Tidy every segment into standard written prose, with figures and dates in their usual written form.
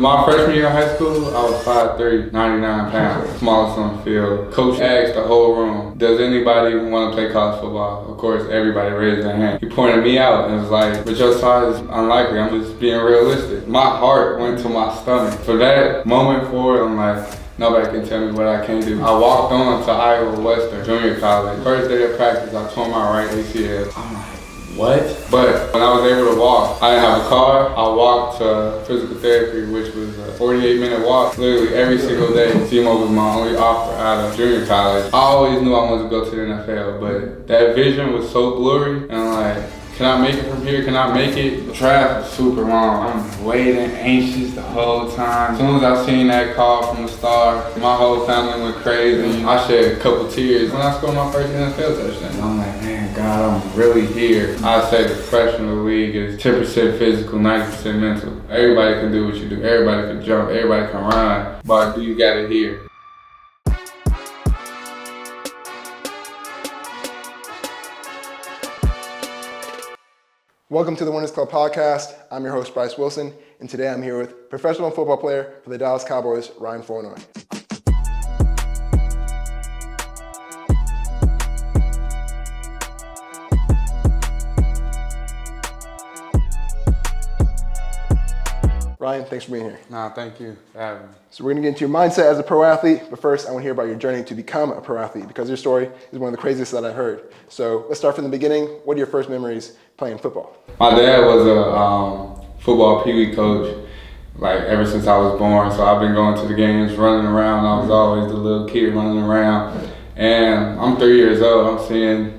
My freshman year of high school, I was 5'3", 99 pounds, smallest on the field. Coach asked the whole room, does anybody want to play college football? Of course, everybody raised their hand. He pointed me out and was like, but your size is unlikely, I'm just being realistic. My heart went to my stomach. For that moment forward, I'm like, nobody can tell me what I can't do. I walked on to Iowa Western Junior College. First day of practice, I tore my right ACL. I'm like, what? But when I was able to walk, I didn't have a car. I walked to physical therapy, which was a 48-minute walk, literally every single day. SEMO was my only offer out of junior college. I always knew I wanted to go to the NFL, but that vision was so blurry, and like, can I make it from here? Can I make it? The draft was super long. I'm waiting, anxious the whole time. As soon as I seen that call from the star, my whole family went crazy. I shed a couple tears when I scored my first NFL touchdown. I'm like, man, God, I'm really here. I say the professional league is 10% physical, 90% mental. Everybody can do what you do. Everybody can jump. Everybody can run. But you got it here. Welcome to the Winners Club podcast. I'm your host, Bryce Wilson, and today I'm here with professional football player for the Dallas Cowboys, Ryan Flournoy. Ryan, thanks for being here. Nah, thank you for having me. So we're going to get into your mindset as a pro athlete, but first I want to hear about your journey to become a pro athlete because your story is one of the craziest that I've heard. So let's start from the beginning. What are your first memories playing football? My dad was a football pee-wee coach, like ever since I was born. So I've been going to the games, running around. I was always the little kid running around. And I'm 3 years old. I'm seeing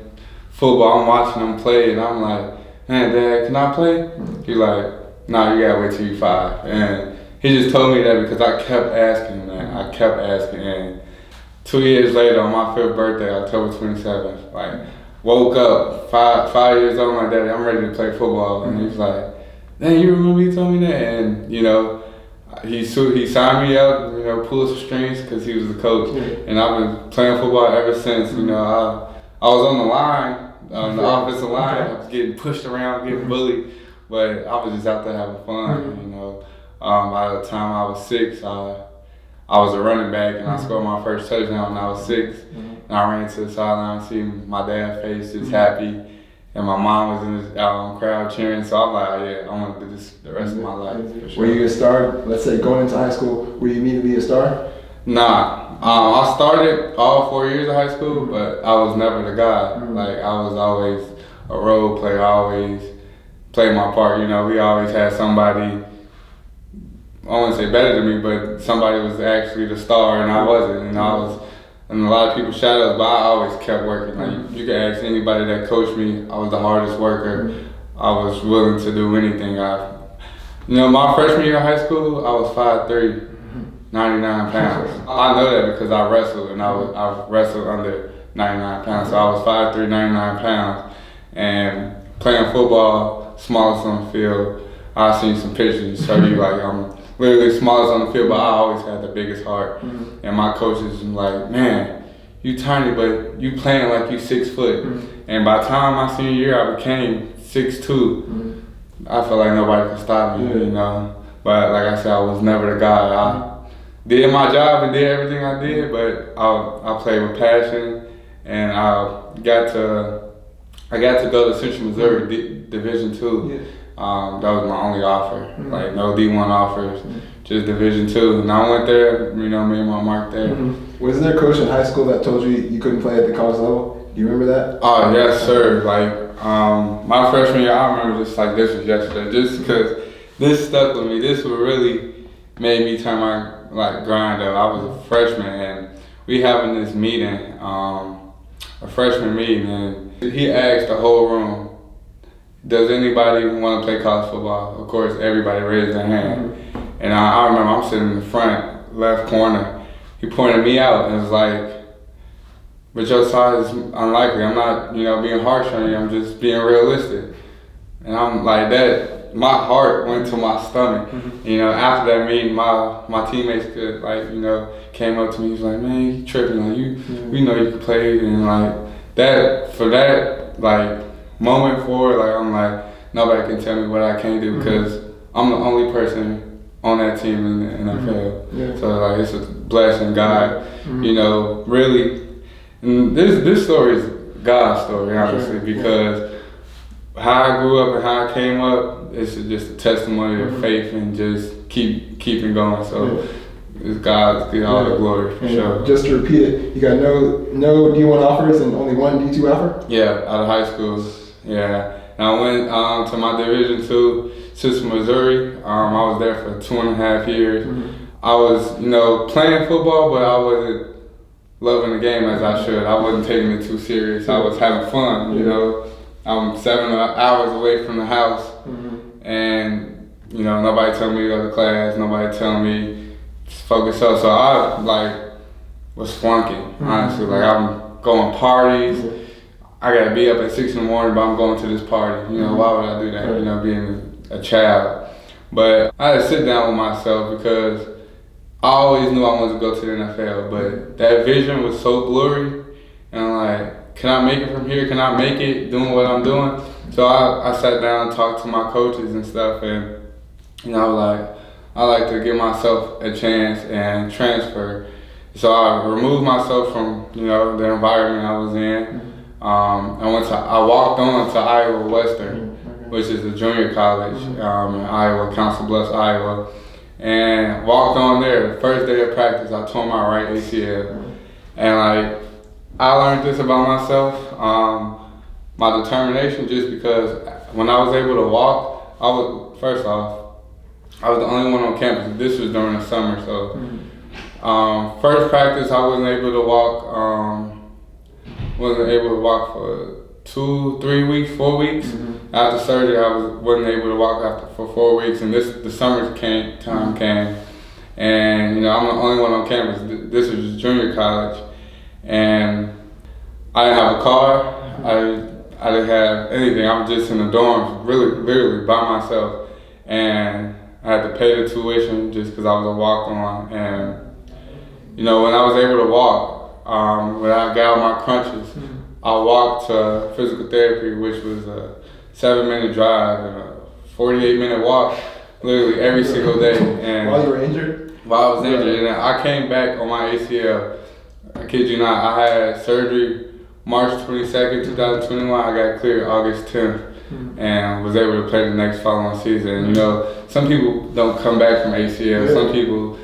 football. I'm watching them play, and I'm like, man, Dad, can I play? He's like, nah, you gotta wait till you're 5. And he just told me that because I kept asking him that. I kept asking. And 2 years later, on my 5th birthday, October 27th, like, woke up 5 years old, my daddy, I'm ready to play football. And he's like, man, you remember you told me that? And, you know, he signed me up, you know, pulled some strings because he was the coach. And I've been playing football ever since. You know, I was on the line, on the offensive line. I was getting pushed around, getting bullied. But I was just out there having fun, you know. By the time I was 6, I was a running back, and I scored my first touchdown when I was 6. And I ran to the sideline, seeing my dad's face just happy, and my mom was in the crowd cheering. So I'm like, yeah, I want to do this the rest of my life. For sure. Were you a star? Let's say going into high school, were you immediately a star? Nah. I started all 4 years of high school, but I was never the guy. Like, I was always a role player, always played my part. You know, we always had somebody, I wouldn't say better than me, but somebody was actually the star and I wasn't. And I was in a lot of people's shadows, but I always kept working. Like, you can ask anybody that coached me, I was the hardest worker. I was willing to do anything. You know, my freshman year of high school, I was 5'3", 99 pounds. I know that because I wrestled, and I wrestled under 99 pounds. So I was 5'3", 99 pounds, and playing football, smallest on the field. I've seen some pictures show you like I'm literally smallest on the field, but I always had the biggest heart. And my coaches were like, man, you tiny, but you playing like you 6 foot. And by the time my senior year, I became 6'2". I felt like nobody could stop me, you know. But like I said, I was never the guy. I did my job and did everything I did, but I played with passion, and I got to go to Central Missouri Division II. That was my only offer, like no D1 offers, just Division II. And I went there, you know, made my mark there. Was there a coach in high school that told you couldn't play at the college level? Do you remember that? Oh, yes, sir. Like, my freshman year, I remember just like this was yesterday, just because this stuck with me. This would really made me turn my grind up. I was a freshman, and we having this meeting, a freshman meeting, and he asked the whole room, does anybody want to play college football? Of course, everybody raised their hand. And I remember I'm sitting in the front left corner. He pointed me out and was like, but your size is unlikely. I'm not, you know, being harsh on you. I'm just being realistic. And I'm like that. My heart went to my stomach. You know, after that meeting, my teammates could, like, you know, came up to me. He was like, man, you tripping. Like, we know you can play. And like that, for that, like, moment forward, like, I'm like, nobody can tell me what I can't do because I'm the only person on that team in the NFL. Yeah. So like it's a blessing, God. You know, really. And this story is God's story, honestly, because how I grew up and how I came up, it's just a testimony of faith and just keeping going. So it's God get all the glory for sure. Just to repeat it, you got no D1 offers and only one D2 offer? Yeah, out of high school. Yeah. And I went to my Division II system, Missouri. I was there for 2.5 years. I was, playing football, but I wasn't loving the game as I should. I wasn't taking it too serious. I was having fun, I'm 7 hours away from the house, and nobody telling me to go to class. Nobody telling me to focus up. So I was flunking, honestly. Like I'm going parties. I gotta be up at 6 in the morning, but I'm going to this party. Why would I do that? Being a child. But I had to sit down with myself because I always knew I wanted to go to the NFL, but that vision was so blurry, and I'm like, can I make it from here? Can I make it doing what I'm doing? So I sat down and talked to my coaches and stuff, and I was like, I like to give myself a chance and transfer. So I removed myself from the environment I was in. I walked on to Iowa Western, which is a junior college in Iowa, Council Bluffs, Iowa. And walked on there. The first day of practice, I tore my right ACL. And I learned this about myself, my determination, just because when I was able to walk, I was the only one on campus. This was during the summer, so first practice I wasn't able to walk. Wasn't able to walk for 2, 3 weeks, 4 weeks. After surgery, I wasn't able to walk for 4 weeks, and the summer time came, and I'm the only one on campus. This was junior college, and I didn't have a car. I didn't have anything. I was just in the dorms, literally by myself, and I had to pay the tuition just because I was a walk-on. And when I was able to walk, when I got out my crunches, I walked to physical therapy, which was a 7-minute drive and a 48-minute walk, literally every single day. And while you were injured? While I was injured, and I came back on my ACL. I kid you not, I had surgery March 22nd, 2021. I got cleared August 10th, and was able to play the next following season. Some people don't come back from ACL. Some people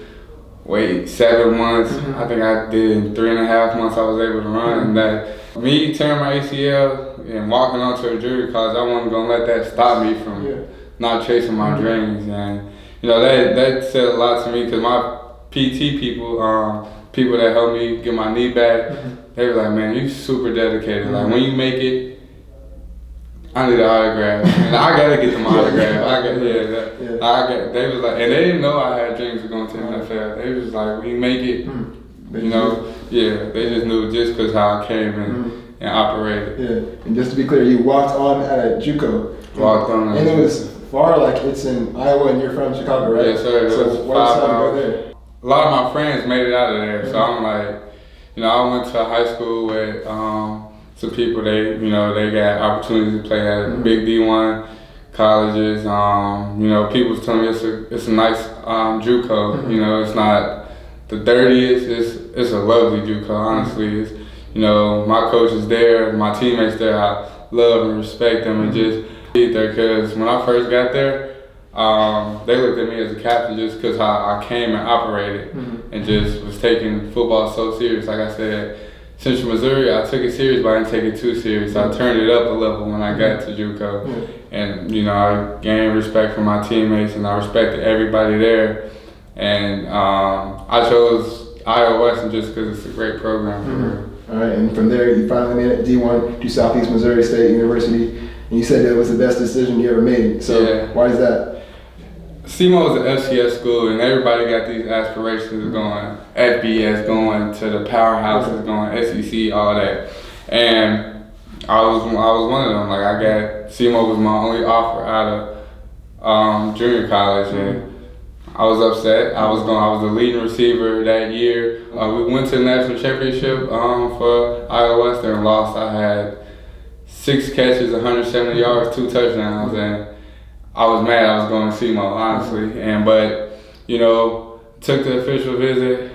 wait 7 months. I think I did in 3.5 months I was able to run. And that me tearing my ACL and walking onto a junior college, I wasn't gonna let that stop me from not chasing my dreams. And that said a lot to me, because my PT people, people that helped me get my knee back, they were like, man, you super dedicated. Like when you make it, I need an autograph, and I gotta get them autograph. They was like, and they didn't know I had dreams of going to the NFL. They was like, when you make it, they just knew just because how I came and operated. Yeah, and just to be clear, you walked on at a JUCO. Walked on. And it was far, it's in Iowa, and you're from Chicago, right? Yes, sir. So why did you decide to go there? A lot of my friends made it out of there, so I'm like, I went to high school with some people. They got opportunities to play at big D1 colleges. People was telling me it's a nice JUCO. It's not the dirtiest. It's a lovely JUCO. Honestly, it's, my coaches there, my teammates there. I love and respect them, and just be there. Because when I first got there, they looked at me as a captain just because how I came and operated, and just was taking football so serious. Like I said, Central Missouri, I took it serious, but I didn't take it too serious. I turned it up a level when I got to JUCO, and I gained respect from my teammates, and I respected everybody there. And I chose Iowa Western just because it's a great program for her. All right, and from there you finally made it D1 to Southeast Missouri State University, and you said it was the best decision you ever made. So why is that? SEMO is an FCS school, and everybody got these aspirations of going FBS, going to the powerhouses, going SEC, all that. And I was one of them. Like SEMO was my only offer out of junior college, and I was upset. I was the leading receiver that year. We went to the national championship for Iowa Western and lost. I had 6 catches, 170 yards, 2 touchdowns, and I was mad I was going to SEMO, honestly. But took the official visit.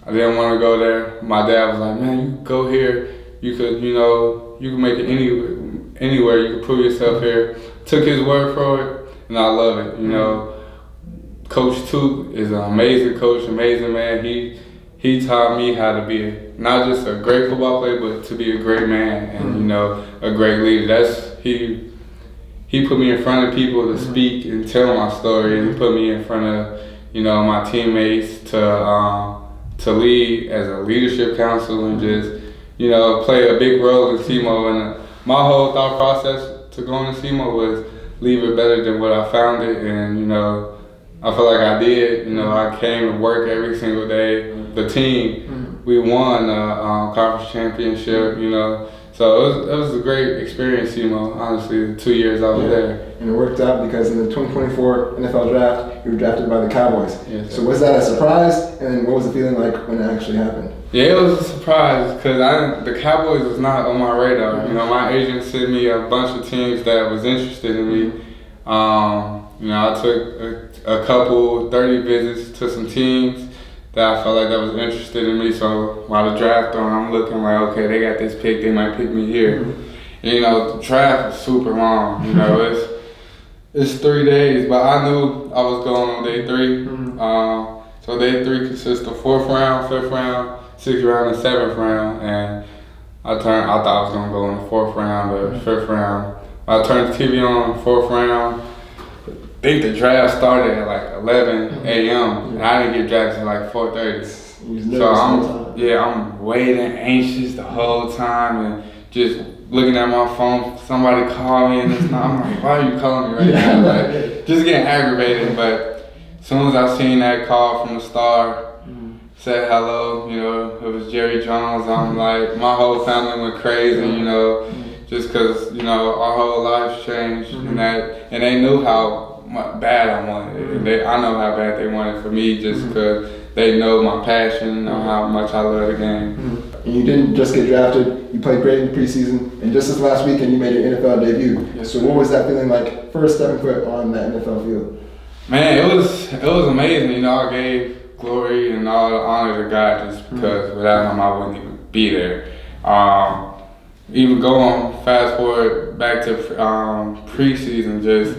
I didn't want to go there. My dad was like, man, you could go here. You could, you can make it anywhere. You can prove yourself here. Took his word for it, and I love it. Coach Took is an amazing coach, amazing man. He taught me how to be not just a great football player, but to be a great man and, a great leader. He put me in front of people to speak and tell my story, and he put me in front of, my teammates to lead as a leadership council and just, play a big role in SEMO. And my whole thought process to going to SEMO was leave it better than what I found it. And, I feel like I did. I came to work every single day. The team, we won a conference championship, So it was a great experience, honestly, the 2 years I was there. And it worked out because in the 2024 NFL draft, you were drafted by the Cowboys. Yes, so was that a surprise? And then what was the feeling like when it actually happened? Yeah, it was a surprise because the Cowboys was not on my radar. My agent sent me a bunch of teams that was interested in me. I took a couple 30 visits to some teams that I felt like that was interested in me. So while the draft on, I'm looking like, okay, they got this pick, they might pick me here. And, the draft is super long. It's 3 days, but I knew I was going on day 3. So day 3 consists of 4th round, 5th round, 6th round, and 7th round. And I thought I was gonna go in the 4th round or 5th round. I turned the TV on 4th round. I think the draft started at like 11 a.m. and I didn't get drafted until like 4:30. So I'm waiting, anxious the whole time, and just looking at my phone. Somebody called me, and I'm like, why are you calling me right now? Like, just getting aggravated. But as soon as I seen that call from the star, said hello, it was Jerry Jones. I'm like, my whole family went crazy, just because our whole lives changed, and they knew how bad I wanted it. I know how bad they wanted it for me, just because they know my passion, know how much I love the game. And you didn't just get drafted, you played great in the preseason, and just this last weekend you made your NFL debut. Yes, so what was that feeling like, first stepping foot on that NFL field? Man, it was amazing. I gave glory and all the honor to God, just because without him I wouldn't even be there. Even going fast forward back to preseason, just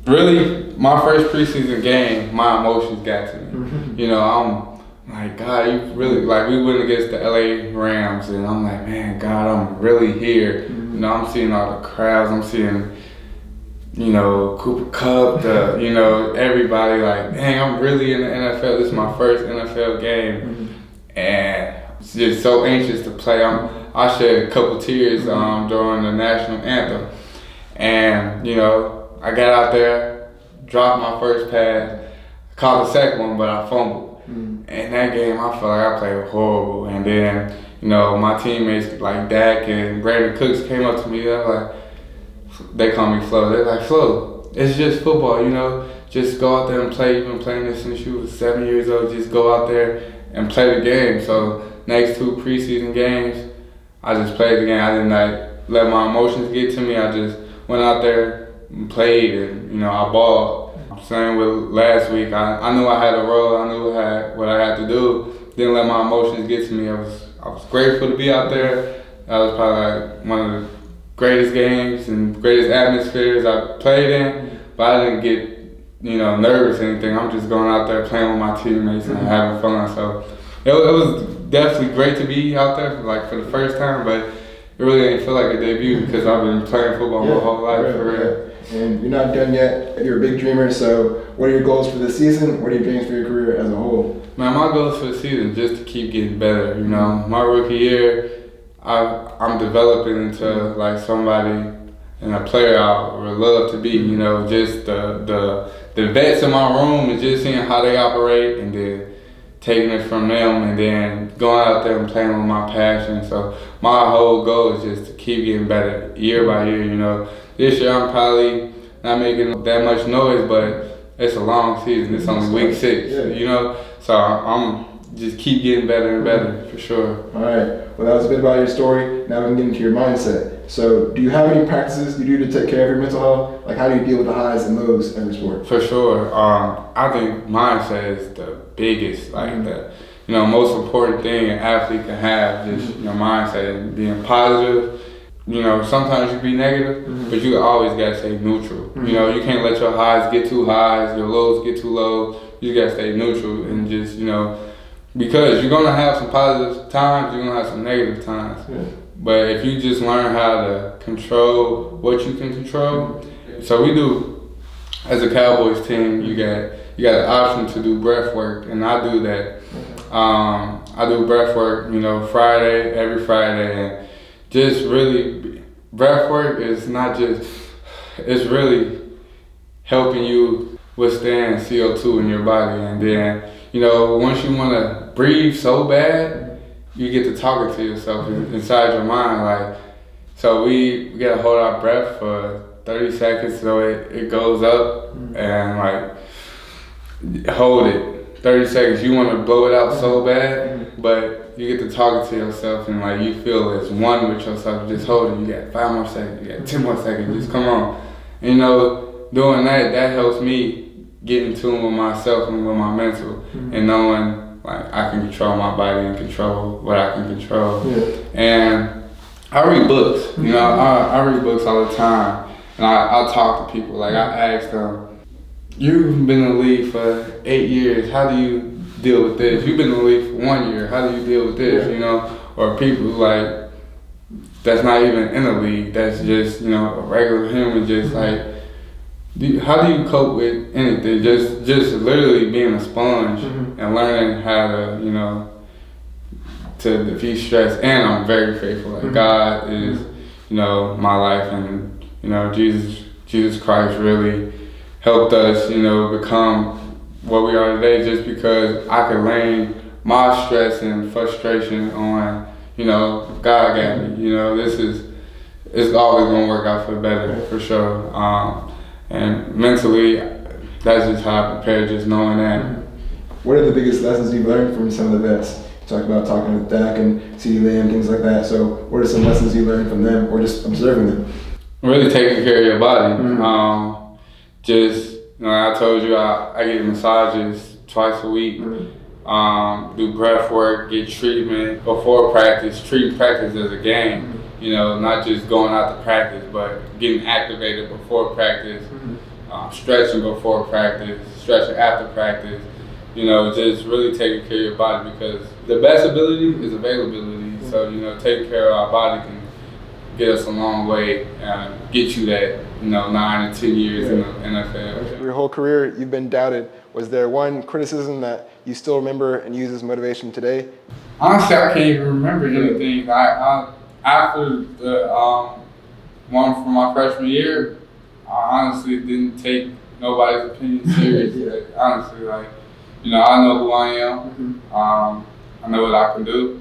really, my first preseason game, my emotions got to me. I'm like, God, you really, like, we went against the LA Rams, and I'm like, man, God, I'm really here. I'm seeing all the crowds, I'm seeing, Cooper Kupp, everybody, like, dang, I'm really in the NFL. This is my first NFL game. And just so anxious to play. I shed a couple tears during the national anthem. And, I got out there, dropped my first pass, caught the second one, but I fumbled. In that game, I felt like I played horrible. And then, my teammates like Dak and Brandon Cooks came up to me. They call me Flo. They're like, Flo, it's just football, just go out there and play. You've been playing this since you was 7 years old. Just go out there and play the game. So next 2 preseason games, I just played the game. I didn't let my emotions get to me. I just went out there and played, and I balled. Same with last week. I knew I had a role. I knew what I had to do. Didn't let my emotions get to me. I was grateful to be out there. That was probably one of the greatest games and greatest atmospheres I played in. But I didn't get nervous or anything. I'm just going out there playing with my teammates and having fun. So it was definitely great to be out there for the first time. But it really didn't feel like a debut because I've been playing football my whole life for real. And you're not done yet. You're a big dreamer. So what are your goals for this season? What are your dreams for your career as a whole? Man, my goals for the season just to keep getting better. My rookie year, I'm developing into somebody and a player I would love to be. Just the vets in my room and just seeing how they operate, and then taking it from them, and then going out there and playing with my passion. So my whole goal is just to keep getting better year by year. This year I'm probably not making that much noise, but it's a long season. It's only week 6, So I'm just keep getting better and better for sure. All right. Well, that was a bit about your story. Now we can get into your mindset. So do you have any practices you do to take care of your mental health? Like how do you deal with the highs and lows in your sport? For sure. I think mindset is the biggest, like the most important thing an athlete can have. Just your mindset and being positive. Sometimes you be negative, but you always gotta stay neutral. You can't let your highs get too high, your lows get too low. You gotta stay neutral and just because you're gonna have some positive times, you're gonna have some negative times. Yeah. But if you just learn how to control what you can control, so we do as a Cowboys team, you got the option to do breath work, and I do that. I do breath work, every Friday, and just really breath work is not just, it's really helping you withstand CO2 in your body, and then once you want to breathe so bad, you get to talking to yourself inside your mind. Like, so we got to hold our breath for 30 seconds so it goes up and like hold it 30 seconds. You want to blow it out so bad, but you get to talking to yourself and like you feel as one with yourself. Just hold it. You got 5 more seconds. You got 10 more seconds. Just come on. And, doing that helps me get in tune with myself and with my mental and knowing like I can control my body and control what I can control. Yeah. And I read books, I read books all the time, and I talk to people. Like I ask them, you've been in the league for 8 years, how do you deal with this? You've been in the league for 1 year, how do you deal with this? Or people like that's not even in the league, that's just a regular human, just like how do you cope with anything? Just literally being a sponge and learning how to, to defeat stress. And I'm very grateful. Like God is, my life, and Jesus Christ really helped us, become what we are today. Just because I could lay my stress and frustration on, God got me. It's always gonna work out for the better, for sure. And mentally, that's just how I prepare, just knowing that. What are the biggest lessons you've learned from some of the vets? You talked about talking with Dak and CeeDee Lamb, things like that. So what are some lessons you learned from them or just observing them? Really taking care of your body. I told you I get massages twice a week, do breath work, get treatment before practice, treat practice as a game. Not just going out to practice, but getting activated before practice, stretching before practice, stretching after practice. Just really taking care of your body, because the best ability is availability. So, taking care of our body can get us a long way and get you that, 9 to 10 years in the NFL. Your whole career, you've been doubted. Was there one criticism that you still remember and use as motivation today? Honestly, I can't even remember anything. After the one from my freshman year, I honestly didn't take nobody's opinion serious. Honestly, I know who I am. I know what I can do.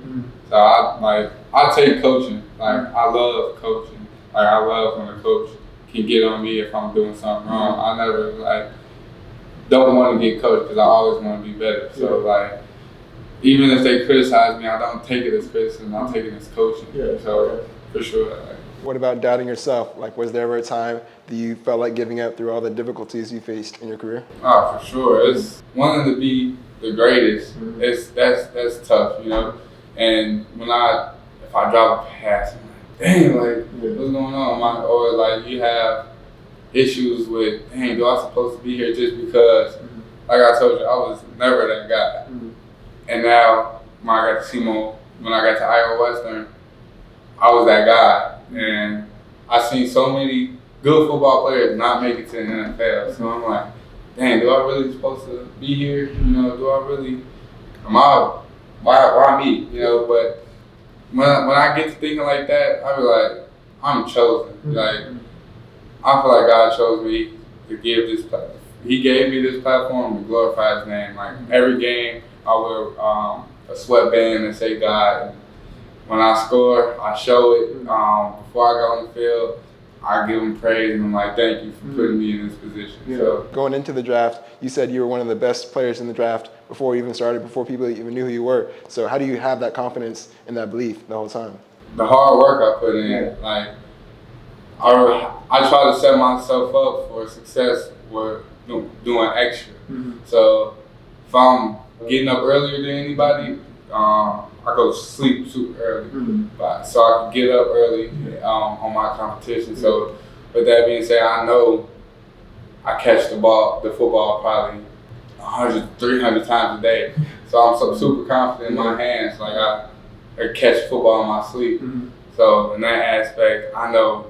So I take coaching. I love coaching. I love when a coach can get on me if I'm doing something wrong. I never don't want to get coached, because I always want to be better. So even if they criticize me, I don't take it as criticism. I take it as coaching. So for sure. What about doubting yourself? Was there ever a time that you felt like giving up through all the difficulties you faced in your career? Oh, for sure. It's wanting to be the greatest. That's tough, And if I drop a pass, I'm like, dang, what's going on? Or you have issues with, dang, do I supposed to be here just because? Like I told you, I was never that guy. And now, when I got to SEMO, when I got to Iowa Western, I was that guy. And I seen so many good football players not make it to the NFL. So I'm like, dang, do I really supposed to be here? Do I really, why me? But when I get to thinking like that, I be like, I'm chosen. I feel like God chose me to give this platform. He gave me this platform to glorify His name. Every game, I wear a sweatband and say God. When I score, I show it. Before I go on the field, I give Him praise, and I'm like, thank you for putting me in this position. So going into the draft, you said you were one of the best players in the draft before you even started, before people even knew who you were. So how do you have that confidence and that belief the whole time? The hard work I put in, I try to set myself up for success with doing extra. So if I'm getting up earlier than anybody, I go to sleep super early, so I can get up early on my competition. So with that being said, I know I catch the football probably 100, 300 times a day. So I'm so super confident in my hands, like I catch football in my sleep. So in that aspect, I know,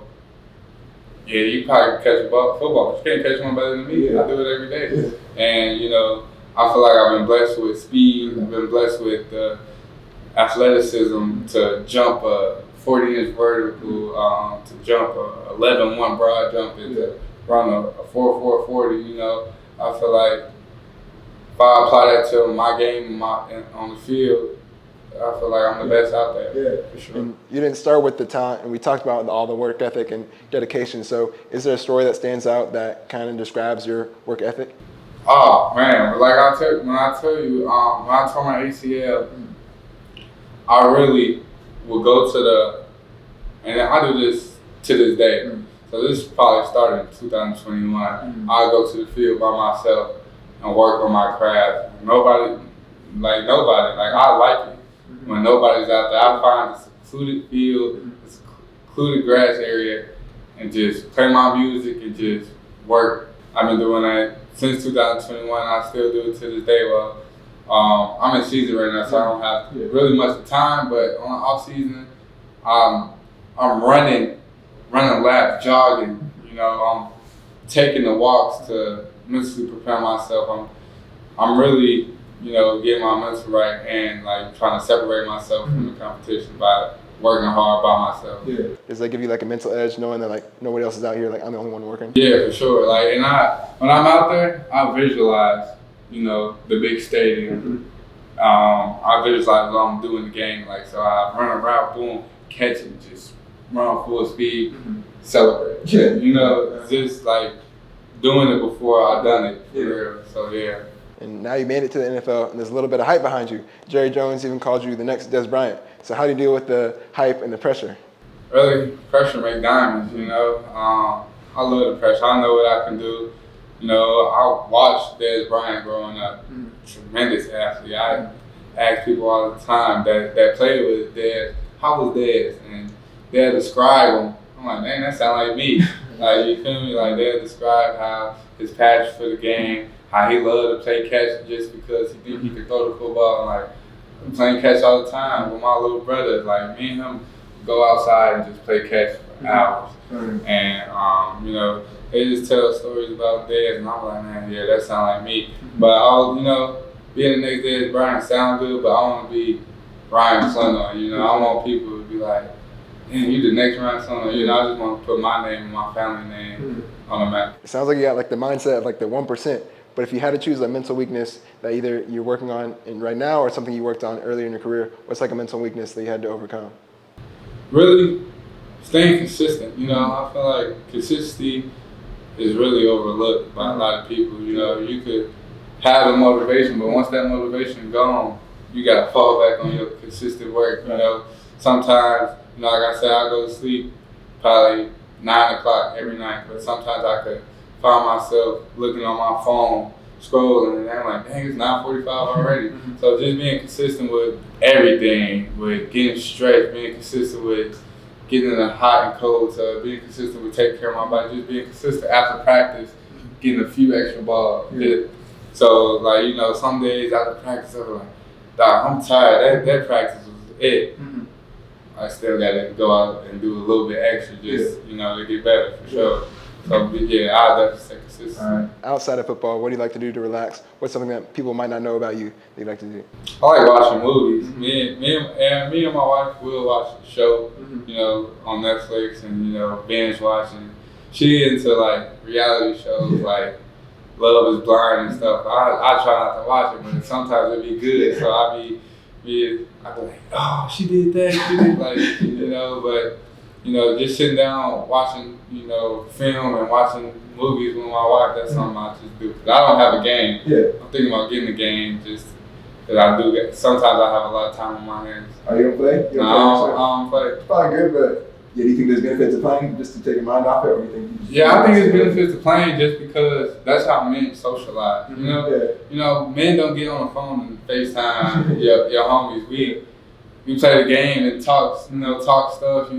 yeah, you probably can catch football, but you can't catch one better than me. I do it every day. And, you know, I feel like I've been blessed with speed. I've been blessed with athleticism to jump a 40-inch vertical, to jump a 11-1 broad jump, and to run a 4.4 40. You know, I feel like if I apply that to my game on the field, I feel like I'm the best out there. Yeah, for sure. And you didn't start with the talent, and we talked about all the work ethic and dedication. So is there a story that stands out that kind of describes your work ethic? Oh, man. Like when I tore my ACL, I really would go to and I do this to this day. So this probably started in 2021. I go to the field by myself and work on my craft. Nobody, I like it. When nobody's out there, I find a secluded field, a secluded grass area, and just play my music and just work. I've been doing that since 2021. I still do it to this day. Well, I'm in season right now, so I don't have really much time. But on the off season, I'm running laps, jogging. You know, I'm taking the walks to mentally prepare myself. I'm really, you know, getting my mental right and like trying to separate myself from the competition by working hard by myself. Yeah. Does that give you like a mental edge knowing that like nobody else is out here, like I'm the only one working? Yeah, for sure. Like, and when I'm out there, I visualize, you know, the big stadium. I visualize what I'm doing the game. Like, so I run a route, boom, catch it, just run full speed, celebrate. Yeah. You know, just like doing it before I done it for real. So yeah. And now you made it to the NFL, and there's a little bit of hype behind you. Jerry Jones even called you the next Des Bryant. So how do you deal with the hype and the pressure? Really, pressure make diamonds, you know. I love the pressure. I know what I can do. You know, I watched Des Bryant growing up. Tremendous athlete. I ask people all the time that played with Des, how was Des? And they'll describe him. I'm like, man, that sound like me. Like, you feel me? Like, they'll describe how his passion for the game, how he loved to play catch just because he think he could throw the football. And like, I'm playing catch all the time with my little brother. Like, me and him go outside and just play catch for hours. And, you know, they just tell stories about Des, and I'm like, man, yeah, that sound like me. But you know, being the next Des Bryant sound good, but I want to be Ryan Flournoy. You know, I want people to be like, damn, you the next Ryan Flournoy. You know, I just want to put my name and my family name on the map. It sounds like you got like the mindset of like the 1%. But if you had to choose a mental weakness that either you're working on right now or something you worked on earlier in your career, what's like a mental weakness that you had to overcome? Really staying consistent. You know, I feel like consistency is really overlooked by a lot of people. You know, you could have a motivation, but once that motivation gone, you got to fall back on your consistent work. You know, sometimes, you know, like I said, I go to sleep probably 9 o'clock every night, but sometimes I could find myself looking on my phone, scrolling, and I'm like, dang, it's 9:45 already. So just being consistent with everything, with getting stretched, being consistent with getting in a hot and cold tub, being consistent with taking care of my body, just being consistent after practice, getting a few extra balls. So, like, you know, some days after practice, I'm like, dog, I'm tired. That practice was it. I still got to go out and do a little bit extra just, you know, to get better for sure. So, yeah, I'll definitely stay consistent. Outside of football, what do you like to do to relax? What's something that people might not know about you that you like to do? I like watching movies. Me and my wife will watch a show, you know, on Netflix and, you know, binge watching. She into, like, reality shows, like Love is Blind and stuff. I try not to watch it, but sometimes it be good. So I be like, oh, she did that, like, you know, but, you know, just sitting down watching, you know, film and watching movies with my wife, that's something I just do. I don't have a game. I'm thinking about getting a game just because I do get, sometimes I have a lot of time on my hands. Are you going to play? No, I don't play. It's probably good, but Yeah, do you think there's benefits to playing just to take your mind off it, or do you think? Yeah, I think it's benefits to playing just because that's how men socialize. You know, men don't get on the phone and FaceTime your homies. We play the game and talk stuff.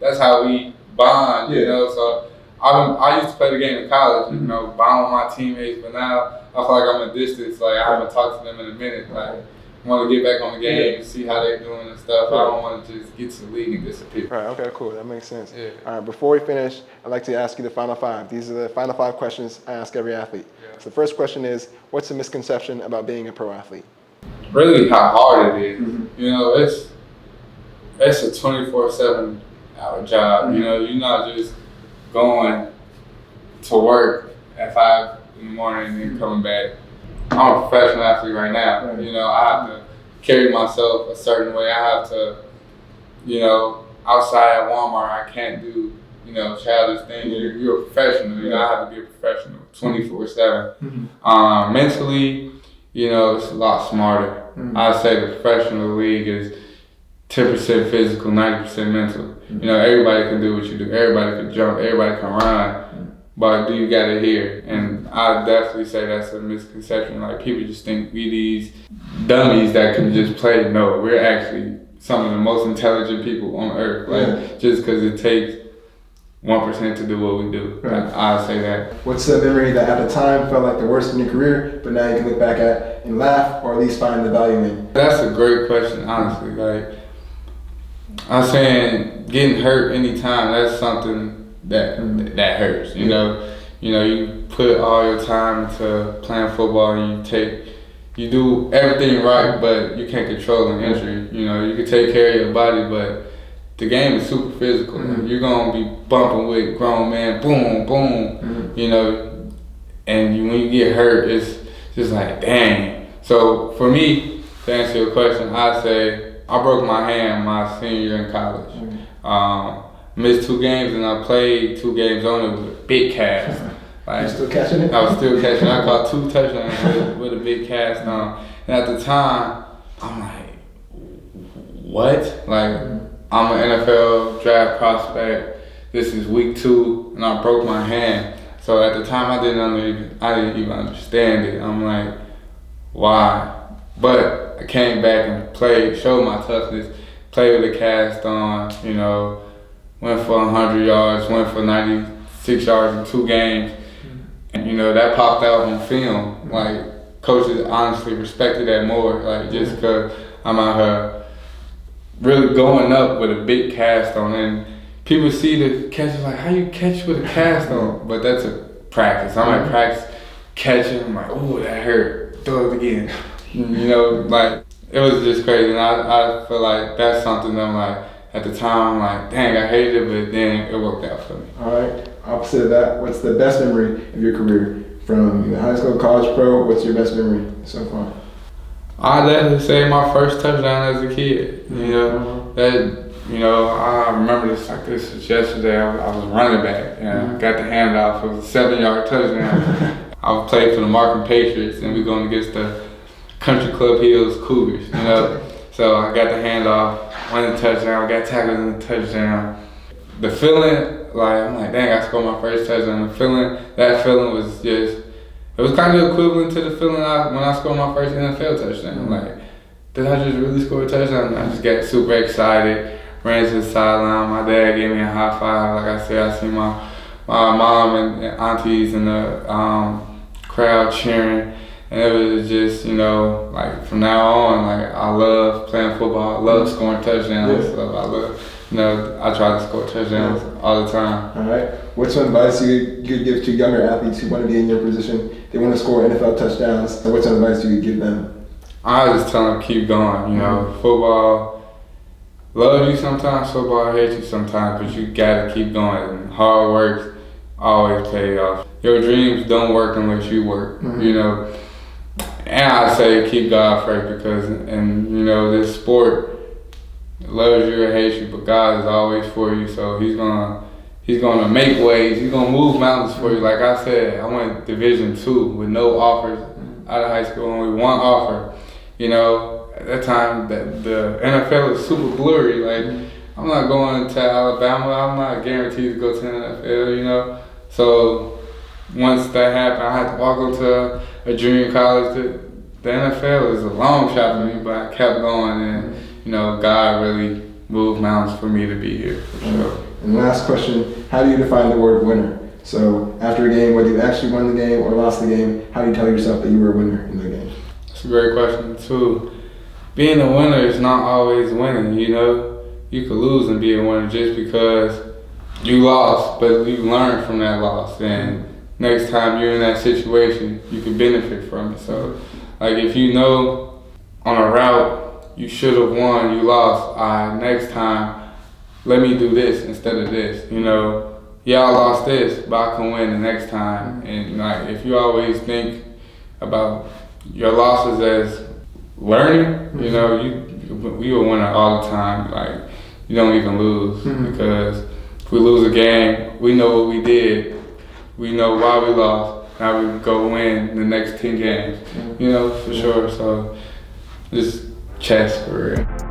That's how we bond. So I used to play the game in college. Bond with my teammates, but now I feel like I'm a distance. Like I haven't talked to them in a minute. Like I want to get back on the game and see how they're doing and stuff. I don't want to just get to the league and disappear. Right. Okay. Cool. That makes sense. Yeah. All right. Before we finish, I'd like to ask you the final 5. These are the final 5 questions I ask every athlete. Yeah. So the first question is, what's the misconception about being a pro athlete? Really, how hard it is. It's a 24/7 hour job. You're not just going to work at 5 in the morning and coming back. I'm a professional athlete right now. Right. I have to carry myself a certain way. I have to, outside at Walmart, I can't do, childish things. You're a professional. I have to be a professional 24/7. Mentally, it's a lot smarter. I'd say the professional league is 10% physical, 90% mental. Everybody can do what you do. Everybody can jump. Everybody can run. But do you got it here? And I definitely say that's a misconception. Like people just think we these dummies that can just play. No, we're actually some of the most intelligent people on earth. Like just because it takes 1% to do what we do. Right. I'll say that. What's a memory that at the time felt like the worst in your career, but now you can look back at and laugh, or at least find the value in? That's a great question, honestly. Like I'm saying, getting hurt anytime, that's something that hurts. You put all your time into playing football and you do everything right, but you can't control an injury. You can take care of your body, but the game is super physical. You're gonna be bumping with grown men, boom, boom. And when you get hurt, it's just like, dang. So for me, to answer your question, I'd say I broke my hand my senior year in college. Missed 2 games and I played 2 games on it with a big cast. Like, you still catching it? I was still catching it. I caught 2 touchdowns with a big cast on. And at the time, I'm like, what? Like, I'm an NFL draft prospect. This is week 2 and I broke my hand. So at the time, I didn't even understand it. I'm like, why? But I came back and played, showed my toughness, played with a cast on, went for 100 yards, went for 96 yards in 2 games. And, that popped out on film. Like, coaches honestly respected that more, like, just because I'm out here really going up with a big cast on. And people see the catches like, how you catch with a cast on? But that's a practice. I'm at practice catching. I'm like, oh, that hurt. Throw it again. Like, it was just crazy. And I feel like that's something that I'm like, at the time, I'm like, dang, I hated it, but then it worked out for me. All right. Opposite of that, what's the best memory of your career? From either high school, college, pro, what's your best memory so far? I'd definitely say my first touchdown as a kid. I remember this like this was yesterday. I was running back and got the handoff. It was a 7-yard touchdown. I played for the Markham Patriots and we going against the Country Club Hills Cougars, So I got the handoff, won the touchdown, got tackled in the touchdown. The feeling, I'm like, dang, I scored my first touchdown. That feeling was just, it was kind of equivalent to the feeling when I scored my first NFL touchdown. I'm like, did I just really score a touchdown? And I just got super excited, ran to the sideline. My dad gave me a high five. Like I said, I seen my mom and aunties in the crowd cheering. And it was just, from now on, I love playing football. I love scoring touchdowns. So I love, I try to score touchdowns all the time. All right. What's some advice you could give to younger athletes who want to be in your position? They want to score NFL touchdowns. What's some advice you could give them? I just tell them keep going. Football love you sometimes, football hate you sometimes, but you gotta keep going. And hard work always pays off. Your dreams don't work unless you work. And I say keep God first because, this sport loves you or hates you, but God is always for you. So He's gonna make ways. He's gonna move mountains for you. Like I said, I went Division II with no offers out of high school, only 1 offer. At that time, the NFL is super blurry. I'm not going to Alabama. I'm not guaranteed to go to the NFL, you know. So once that happened, I had to walk into a junior college. The NFL is a long shot for me, but I kept going, and you know, God really moved mountains for me to be here, for sure. And last question, how do you define the word winner? So after a game, whether you actually won the game or lost the game, how do you tell yourself that you were a winner in the game? That's a great question too. Being a winner is not always winning, you know. You could lose and be a winner just because you lost, but you learned from that loss. And next time you're in that situation, you can benefit from it. So, like if you know on a route you should have won, you lost, next time, let me do this instead of this. You know, yeah, I lost this, but I can win the next time. And like if you always think about your losses as learning, you know, we will win all the time. Like you don't even lose because if we lose a game, we know what we did. We know why we lost. Now we go win the next 10 games. You know, for sure. So it's chess for real.